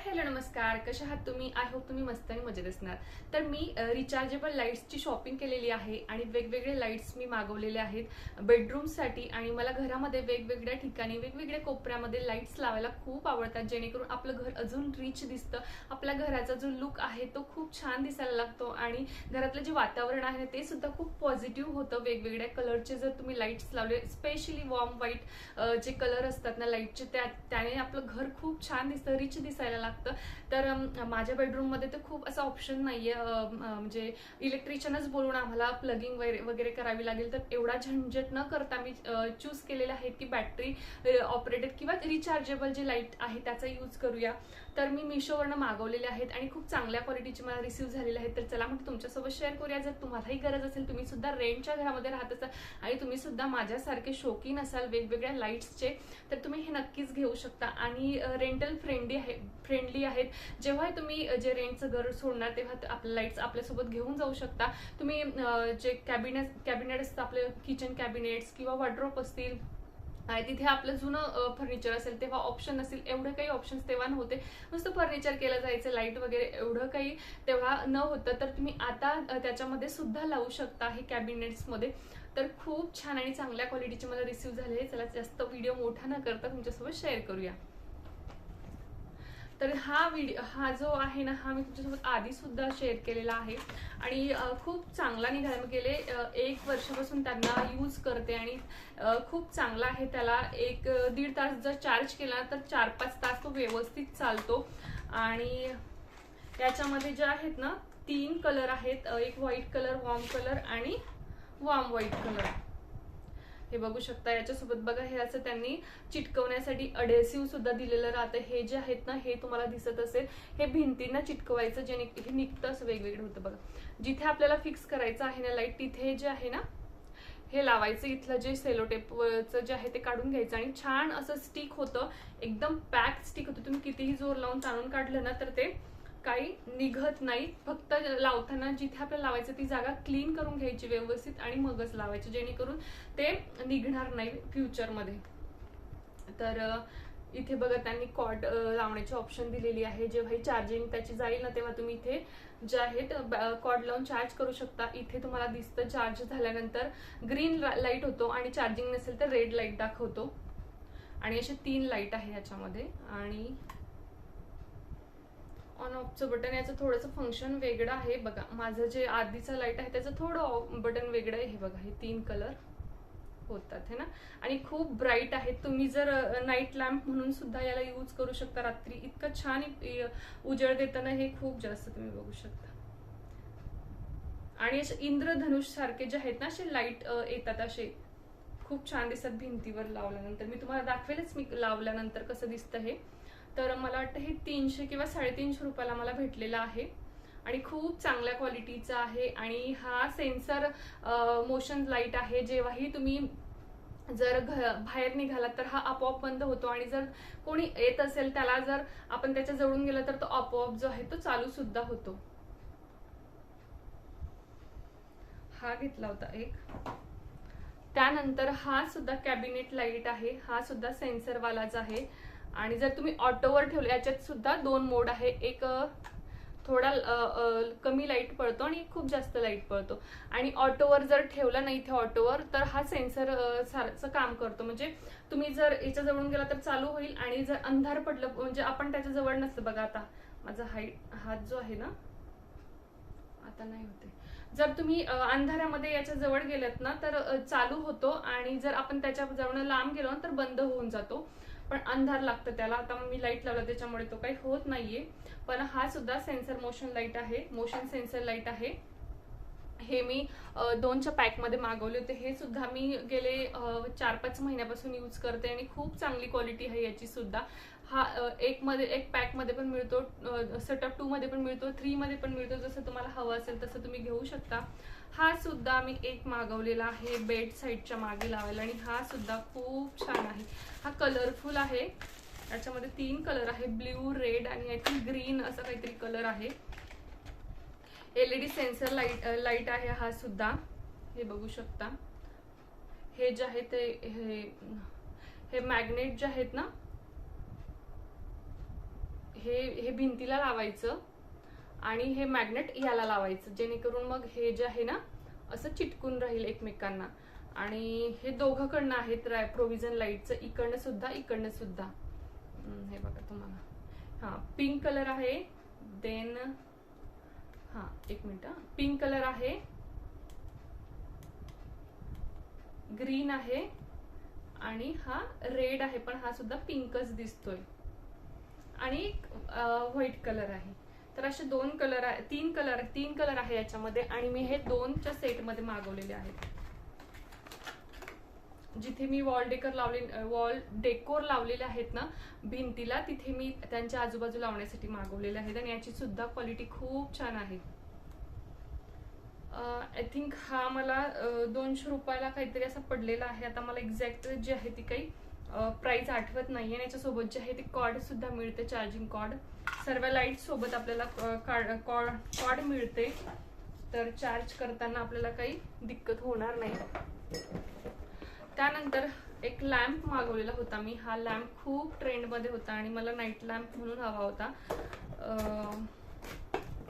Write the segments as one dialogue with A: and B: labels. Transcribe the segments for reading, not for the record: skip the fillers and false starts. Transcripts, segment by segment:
A: Hello नमस्कार, कशा आहात तुम्ही? आय होप तुम्ही मस्त आणि मजेत असणार. तर मी रिचार्जेबल लाईट्सची शॉपिंग केलेली आहे आणि वेगवेगळे लाईट्स मी मागवलेले आहेत बेडरूमसाठी. आणि मला घरामध्ये वेगवेगळ्या ठिकाणी वेगवेगळ्या कोपऱ्यामध्ये लाईट्स लावायला खूप आवडतात, जेणेकरून आपलं घर अजून रिच दिसतं. आपल्या घराचा जो लुक आहे तो खूप छान दिसायला लागतो आणि घरातलं जे वातावरण आहे ते सुद्धा खूप पॉझिटिव्ह होतं. वेगवेगळ्या कलरचे जर तुम्ही लाईट्स लावले, स्पेशली वॉर्म व्हाईट जे कलर असतात ना लाईटचे, त्याने आपलं घर खूप छान दिसतं, रिच दिसायला लागतं. तर माझ्या बेडरूम मध्ये तर खूप असं ऑप्शन नाहीये, म्हणजे इलेक्ट्रिशियनच बोलून आम्हाला प्लगिंग वगैरे करावी लागेल. तर एवढा झंझट न करता मी चूज केलेले आहेत की बॅटरी ऑपरेटेड किंवा रिचार्जेबल जे लाईट आहे त्याचा यूज करूया. तर मी मिशोवरनं मागवलेले आहेत आणि खूप चांगल्या क्वालिटीचे मला रिसीव्ह झालेले आहेत. तर चला मग तुमच्यासोबत शेअर करूया. जर तुम्हालाही गरज असेल, तुम्ही सुद्धा रेंटच्या घरामध्ये राहत असाल आणि तुम्ही सुद्धा माझ्यासारखे शौकीन असाल वेगवेगळ्या लाईट्सचे, तर तुम्ही हे नक्कीच घेऊ शकता. आणि रेंटल फ्रेंडली आहेत. जेव्हा तुम्ही जे रेंटचं घर सोडणार तेव्हा आपल्या लाईट्स आपल्यासोबत घेऊन जाऊ शकता. तुम्ही जे कॅबिनेट असतं, आपले किचन कॅबिनेट्स किंवा वॉर्डरोब असतील आणि तिथे आपलं जुनं फर्निचर असेल तेव्हा ऑप्शन नसेल, एवढे काही ऑप्शन्स तेव्हा नव्हते. नुसतं फर्निचर केलं जायचं, लाईट वगैरे एवढं काही तेव्हा न होतं. तर तुम्ही आता त्याच्यामध्ये सुद्धा लावू शकता हे कॅबिनेट्समध्ये. तर खूप छान आणि चांगल्या क्वालिटीचे मला रिसीव्ह झाले. चला जास्त व्हिडिओ मोठा न करता तुमच्यासोबत शेअर करूया. तर हा जो आहे ना, हा मी तुमच्यासोबत आधी सुद्धा शेअर केलेला आहे आणि खूप चांगला निघाला. मी गेले 1 वर्षापासून त्यांना यूज करते आणि खूप चांगला आहे. त्याला 1-1.5 तास जर चार्ज केला तर 4-5 तास तो व्यवस्थित चालतो. आणि याच्यामध्ये जे आहेत ना 3 कलर आहेत, एक व्हाईट कलर, वॉर्म कलर आणि वॉर्म व्हाईट कलर. हे बघू शकता. याच्यासोबत बघा, हे असं त्यांनी चिटकवण्यासाठी अडेसिव्ह सुद्धा दिलेलं राहतं. हे जे आहेत ना, हे तुम्हाला दिसत असेल, हे भिंतींना चिटकवायचं, जेणे हे निघतं असं वेगवेगळं होतं बघा. जिथे आपल्याला फिक्स करायचं आहे ना लाईट, तिथे जे आहे ना हे लावायचं. इथलं जे सेलोटेपचं जे आहे ते काढून घ्यायचं आणि छान असं स्टिक होतं, एकदम पॅक स्टिक होतं. तुम्ही कितीही जोर लावून ताणून काढलं ना तर ते काही निघत नाही. फक्त लावताना जिथे आपल्याला लावायचं ती जागा क्लीन करून घ्यायची व्यवस्थित आणि मगच लावायची, जेणेकरून ते निघणार नाही फ्युचरमध्ये. तर इथे बघा, त्यांनी कॉर्ड लावण्याची ऑप्शन दिलेली आहे. जेव्हा ही चार्जिंग त्याची जाईल ना तेव्हा तुम्ही इथे जे आहेत कॉर्ड लावून चार्ज करू शकता. इथे तुम्हाला दिसतं चार्ज झाल्यानंतर ग्रीन लाईट होतो आणि चार्जिंग नसेल तर रेड लाईट दाखवतो. आणि असे 3 लाईट आहे याच्यामध्ये. आणि ऑन ऑफचं बटन, याचं थोडंसं फंक्शन वेगळं आहे बघा. माझं जे आधीचं लाईट आहे त्याचं थोडं ऑफ बटन वेगळं आहे. हे बघा, हे 3 कलर होतात है ना. आणि खूप ब्राईट आहे. तुम्ही जर नाईट लॅम्प म्हणून सुद्धा याला यूज करू शकता. रात्री इतकं छान उजेड देताना हे खूप जास्त तुम्ही बघू शकता. आणि असे इंद्रधनुष सारखे जे आहेत ना असे लाईट येतात, असे खूप छान दिसतात भिंतीवर लावल्यानंतर. मी तुम्हाला दाखवेलच मी लावल्यानंतर कसं दिसतं हे. तर मला वाटतं हे 300 किंवा 350 रुपयाला मला भेटलेलं आहे आणि खूप चांगल्या क्वालिटीचा आहे. आणि हा सेन्सर मोशन लाईट आहे. जेव्हाही तुम्ही जर बाहेर निघाला तर हा आपोआप बंद होतो आणि जर कोणी येत असेल त्याला जर आपण त्याच्या जवळून गेलं तर तो आपोआप जो आहे तो चालू सुद्धा होतो. हा घेतला होता एक. त्यानंतर हा सुद्धा कॅबिनेट लाईट आहे. हा सुद्धा सेन्सर वालाच आहे. आणि जर तुम्ही ऑटोवर ठेवले, याच्यात सुद्धा 2 मोड आहे. एक थोडा कमी लाईट पळतो आणि खूप जास्त लाईट पळतो. आणि ऑटोवर जर ठेवला नाही इथे ऑटोवर, तर हा सेन्सर सारखं काम करतो. म्हणजे तुम्ही जर याच्या जवळून गेला तर चालू होईल आणि जर अंधार पडलं, म्हणजे आपण त्याच्या जवळ नसतं बघा. आता माझा हात जो आहे ना, आता नाही होते. जर तुम्ही अंधारामध्ये याच्या जवळ गेलात ना तर चालू होतो आणि जर आपण त्याच्या जवळ लांब गेलो ना तर बंद होऊन जातो. पण अंधार लागतं त्याला. आता मी लाईट लावला त्याच्यामुळे तो काही होत नाहीये. पण हा सुद्धा सेन्सर मोशन लाईट आहे, मोशन सेन्सर लाईट आहे. हे मी 2च्या पॅकमध्ये मागवले होते. हे सुद्धा मी गेले 4-5 महिन्यापासून यूज करते आणि खूप चांगली क्वालिटी आहे याची सुद्धा. हा एक पॅकमध्ये पण मिळतो, सेटअप 2 मध्ये पण मिळतो, 3 मध्ये पण मिळतो. जसं तुम्हाला हवं असेल तसं तुम्ही घेऊ शकता. हा सुद्धा मी एक मागवलेला आहे बेड साईडच्या मागे लावायला आणि हा सुद्धा खूप छान आहे. हा कलरफुल आहे. याच्यामध्ये 3 कलर आहे, ब्ल्यू, रेड आणि आय थिंक ग्रीन असं काहीतरी कलर आहे. LED सेन्सर लाईट आहे हा सुद्धा. हे बघू शकता. हे जे आहे ते हे मॅग्नेट जे आहेत ना, हे भिंतीला लावायचं आणि हे मॅग्नेट याला लावायचं, जेणेकरून मग हे जे आहे ना असं चिटकून राहील एकमेकांना. आणि हे दोघंकडनं आहेत प्रोव्हिजन लाईटचं, इकडनं सुद्धा इकडनं सुद्धा. हे बघा तुम्हाला, पिंक कलर आहे, देन एक मिनिट, पिंक कलर आहे, ग्रीन आहे आणि हा रेड आहे, पण हा सुद्धा पिंकच दिसतोय, आणि एक व्हाईट कलर आहे. तर असे 2 कलर आहे, 3 कलर आहे याच्यामध्ये, आणि मी हे 2च्या सेटमध्ये मागवलेले आहेत. जिथे मी वॉल डेकोर लावलेले आहेत ना भिंतीला, तिथे मी त्यांच्या आजूबाजू लावण्यासाठी मागवलेले आहेत, आणि याची सुद्धा क्वालिटी खूप छान आहे. आय थिंक हा मला 200 रुपयाला काहीतरी असा पडलेला आहे. आता मला एक्झॅक्ट जी आहे ती काही प्राइस आठवत नाही. आणि याच्यासोबत जे आहे ते कॉर्ड सुद्धा मिळते, चार्जिंग कॉर्ड. सर्व लाईट सोबत आपल्याला कॉर्ड मिळते, तर चार्ज करताना आपल्याला काही दिक्कत होणार नाही. त्यानंतर एक लॅम्प मागवलेला होता मी. हा लॅम्प खूप ट्रेंडमध्ये होता आणि मला नाईट लॅम्प म्हणून हवा होता,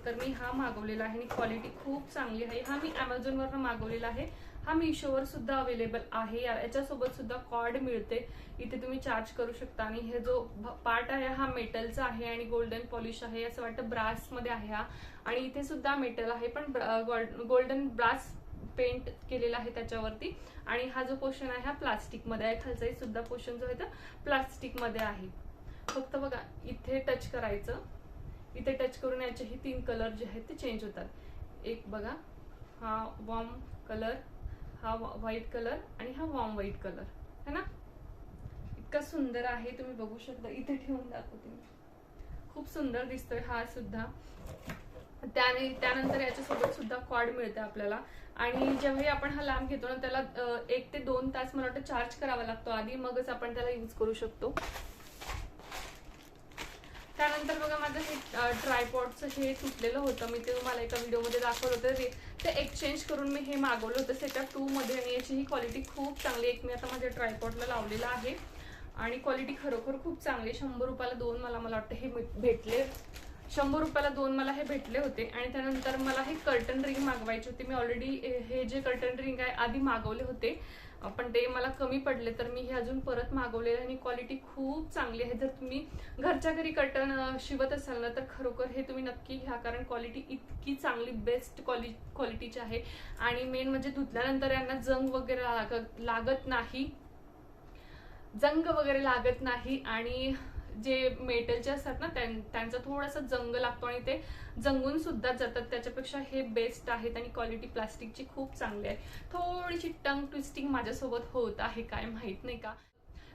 A: तर मी हा मागवलेला आहे आणि क्वालिटी खूप चांगली आहे. हा मी Amazonवरून मागवलेला आहे. हा मीशोवर सुद्धा अवेलेबल आहे. याच्यासोबत सुद्धा कॉर्ड मिळते, इथे तुम्ही चार्ज करू शकता. आणि हे जो पार्ट आहे हा मेटलचा आहे आणि गोल्डन पॉलिश आहे, असं वाटतं ब्रास मध्ये आहे हा. आणि इथे सुद्धा मेटल आहे, पण गोल्डन ब्रास पेंट केलेला आहे त्याच्यावरती. आणि हा जो पोर्शन आहे हा प्लास्टिक मध्ये आहे, खालचाही सुद्धा पोर्शन जो आहे तो प्लास्टिक मध्ये आहे. फक्त बघा, इथे टच करायचं, इथे टच करून याचेही 3 कलर जे आहेत ते चेंज होतात. एक बघा, हा वॉर्म कलर, हा व्हाईट कलर आणि हा वॉर्म व्हाईट कलर है ना. इतका सुंदर आहे, तुम्ही बघू शकता. इथे ठेवून दाखवते मी, खूप सुंदर दिसतोय हा सुद्धा. त्यानंतर याच्यासोबत सुद्धा कॉर्ड मिळते आपल्याला. आणि जेव्हा आपण हा लॅम्प घेतो ना, त्याला 1 ते 2 तास मला वाटतं चार्ज करावा लागतो आधी, मगच आपण त्याला यूज करू शकतो. त्यानंतर बघा, माझं हे ट्रायपॉडचं हे तुटलेलं होतं, मी ते तुम्हाला एका व्हिडिओमध्ये दाखवलं होतं. ते एक्सचेंज करून मी हे मागवलं होतं सेटअप 2 मध्ये, आणि याची ही क्वालिटी खूप चांगली आहे. मी आता माझ्या ट्रायपॉडला लावलेलं आहे आणि क्वालिटी खरोखर खूप चांगली आहे. 100 रुपयाला 2 मला वाटतं हे भेटले. 100 रुपयाला 2 मला हे भेटले होते. आणि त्यानंतर मला हे कर्टन रिंग मागवायचे होते. मी ऑलरेडी हे जे कर्टन रिंग आहे आधी मागवले होते, पण ते मला कमी पडले, तर मी हे अजून परत मागवलेले. आणि क्वालिटी खूप चांगली आहे. जर तुम्ही घरच्या घरी कर्टन शिवत असाल ना, तर खरोखर हे तुम्ही नक्की घ्या, कारण क्वालिटी इतकी चांगली, बेस्ट क्वालिटीची आहे. आणि मेन म्हणजे धुतल्यानंतर यांना जंग वगैरे लागत नाही. आणि जे मेटलचे असतात ना, त्यांचा थोडासा जंग लागतो आणि ते जंगून सुद्धा जातात. त्याच्यापेक्षा हे बेस्ट आहेत. आणि क्वालिटी प्लास्टिकची खूप चांगली आहे. थोडीशी टंग ट्विस्टिंग माझ्यासोबत होत आहे, काय माहित नाही का.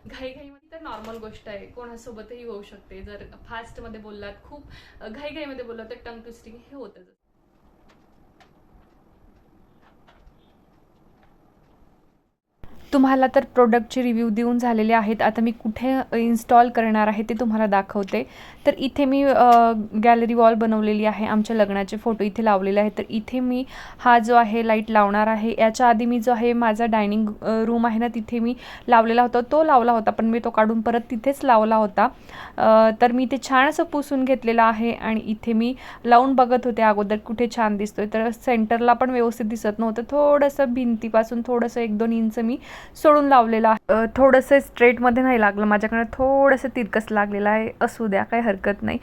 A: घाईमध्ये तर नॉर्मल गोष्ट आहे, कोणासोबतही होऊ शकते. जर फास्ट मध्ये बोललात, खूप घाईमध्ये बोललात, तर टंग ट्विस्टिंग हे होतच. तुम्हाला तर प्रोडक्टचे रिव्ह्यू देऊन झालेले आहेत. आता मी कुठे इन्स्टॉल करणार आहे ते तुम्हाला दाखवते. तर इथे मी गॅलरी वॉल बनवलेली आहे. आमच्या लग्नाचे फोटो इथे लावलेले आहेत. तर इथे मी हा जो आहे लाईट लावणार आहे. याच्या आधी मी जो आहे माझा डायनिंग रूम आहे ना, तिथे मी लावलेला होता, तो लावला होता, पण मी तो काढून परत तिथेच लावला होता. तर मी ते छान असं पुसून घेतलेलं आहे. आणि इथे मी लावून बघत होते अगोदर कुठे छान दिसतोय, तर सेंटरला पण व्यवस्थित दिसत नव्हतं. थोडंसं भिंतीपासून थोडंसं 1-2 इंच मी सोडून लावलेलं आहे. थोडंसं स्ट्रेटमध्ये नाही लागलं, माझ्याकडे थोडंसं तिरकस लागलेलं आहे. असू द्या, काही हरकत नाही.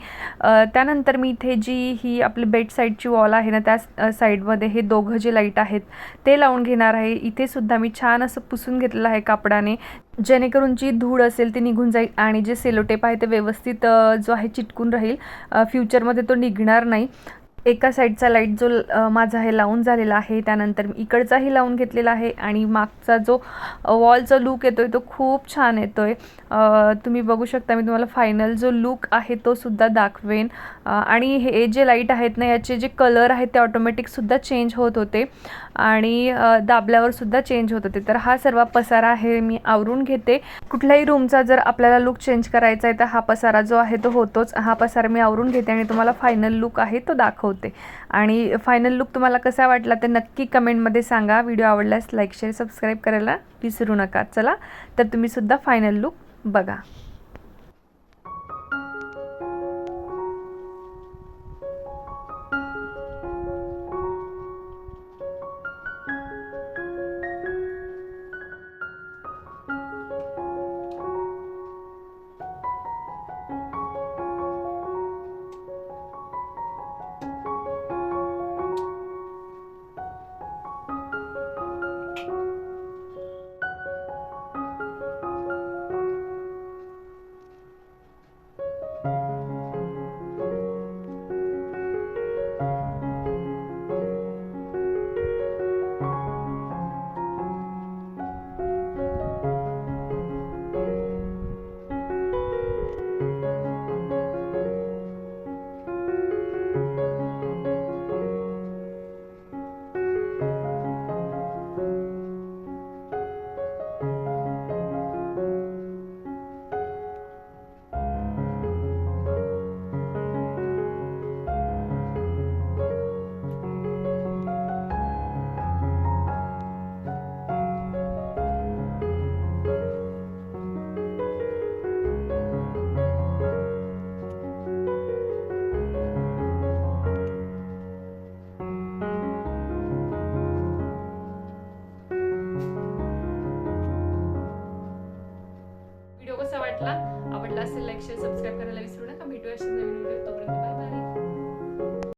A: त्यानंतर मी इथे जी ही आपली बेड साईडची वॉल आहे ना, त्या साईडमध्ये हे दोघं जे लाईट आहेत ते लावून घेणार आहे. इथे सुद्धा मी छान असं पुसून घेतलेलं आहे कापडाने, जेणेकरून जी धूळ असेल ती निघून जाईल आणि जे सेलोटेप आहे ते व्यवस्थित जो आहे चिटकून राहील. फ्युचरमध्ये तो निघणार नाही. एका साईडचा लाईट जो माझा हे लावून झालेला आहे, त्यानंतर मी इकडचाही लावून घेतलेला आहे. आणि मागचा जो वॉलचा लुक येतोय तो खूप छान येतोय. तुम्ही बघू शकता, मी तुम्हाला फायनल जो लुक आहे तो सुद्धा दाखवेन. आणि हे जे लाईट आहेत ना, याचे जे कलर आहेत ते ऑटोमॅटिकसुद्धा चेंज होत होते आणि दाबल्यावर सुद्धा चेंज होत होते. तर हा सर्व पसारा आहे मी आवरून घेते. कुठल्याही रूमचा जर आपल्याला लुक चेंज करायचा आहे तर हा पसारा जो आहे तो होतोच. हा पसारा मी आवरून घेते आणि तुम्हाला फायनल लुक आहे तो दाखवते. आणि फायनल लुक तुम्हाला कसा वाटला ते नक्की कमेंटमध्ये सांगा. व्हिडिओ आवडल्यास लाईक, शेअर, सबस्क्राईब करायला विसरू नका. चला तर तुम्ही सुद्धा फायनल लुक बघा. वाटला. आवडला असेल लाईक शेअर सबस्क्राईब करायला विसरू नका. भेटूया अशाच नवीन व्हिडिओ. तोपर्यंत बाय बाय.